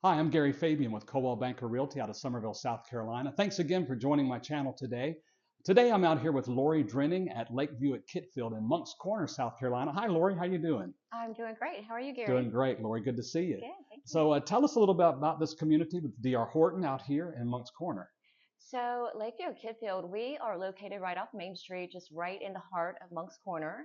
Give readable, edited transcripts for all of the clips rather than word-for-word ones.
Hi, I'm Gary Fabian with Coldwell Banker Realty out of Summerville, South Carolina. Thanks again for joining my channel today. Today I'm out here with Lori Drenning at Lakeview at Kitfield in Moncks Corner, South Carolina. Hi, Lori. How you doing? I'm doing great. How are you, Gary? Doing great, Lori. Good to see you. Good, thank you. So tell us a little bit about this community with DR Horton out here in Moncks Corner. So Lakeview Kitfield, we are located right off Main Street, just right in the heart of Moncks Corner,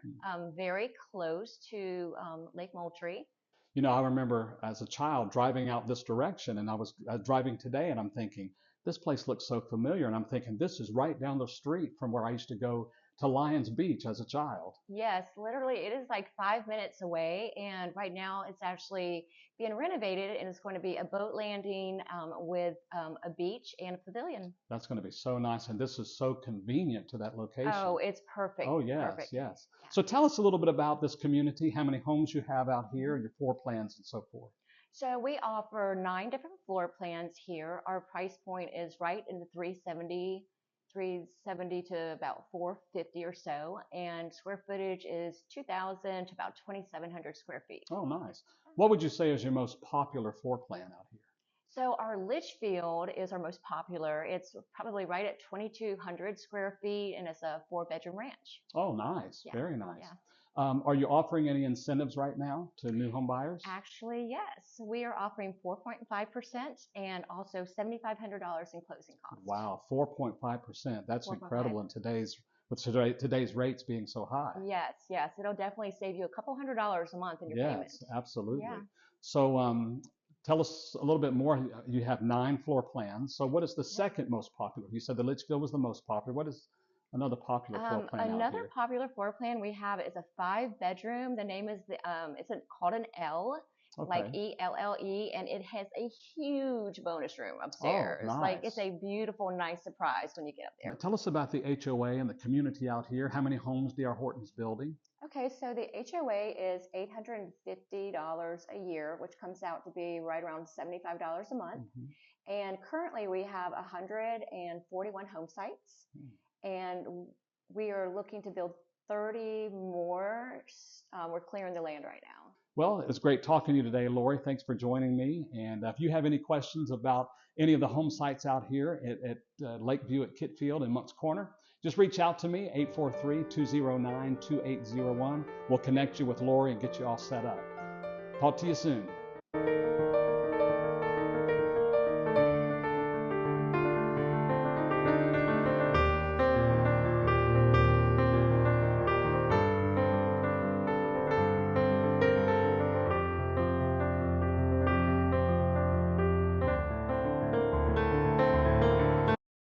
very close to Lake Moultrie. You know, I remember as a child driving out this direction, and I was driving today, and I'm thinking, this place looks so familiar. And I'm thinking, this is right down the street from where I used to go to Lions Beach as a child. Yes, literally, it is like 5 minutes away, and right now it's actually being renovated, and it's going to be a boat landing with a beach and a pavilion. That's going to be so nice. And this is so convenient to that location. Oh, it's perfect. Oh, yes, Perfect. yes. Yeah. So tell us a little bit about this community, how many homes you have out here, your floor plans, and so forth. So we offer 9 different floor plans here. Our price point is right in the 370 to about 450 or so, and square footage is 2,000 to about 2,700 square feet. Oh, nice. What would you say is your most popular floor plan out here? So our Litchfield is our most popular. It's probably right at 2,200 square feet, and it's a 4-bedroom ranch. Oh, nice. Yeah, Very nice. yeah. Are you offering any incentives right now to new home buyers? Actually, yes. We are offering 4.5% and also $7,500 in closing costs. Wow, 4.5%. That's 4.5. incredible in today's rates being so high. Yes, yes. It'll definitely save you a couple $100s a month in your payment. Yes, absolutely. Yeah. So tell us a little bit more. You have 9 floor plans. So what is the Yep. second most popular? You said the Litchfield was the most popular. What is another popular floor plan out Another here? popular floor plan we have is a 5-bedroom. The name is called an L, like Okay. ELLE, and it has a huge bonus room Oh, upstairs. Like it's nice. a beautiful, nice surprise when you get up Now there. tell us about the HOA and the community out here. How many homes DR Horton's building? Okay, so the HOA is $850 a year, which comes out to be right around $75 a month. Mhm. And currently we have 141 home sites, and we are looking to build 30 more. We're clearing the land right now. Well, it was great talking to you today, Lori. Thanks for joining me. And if you have any questions about any of the home sites out here at Lakeview at Kitfield in Moncks Corner, just reach out to me, 843-209-2801. We'll connect you with Lori and get you all set up. Talk to you soon.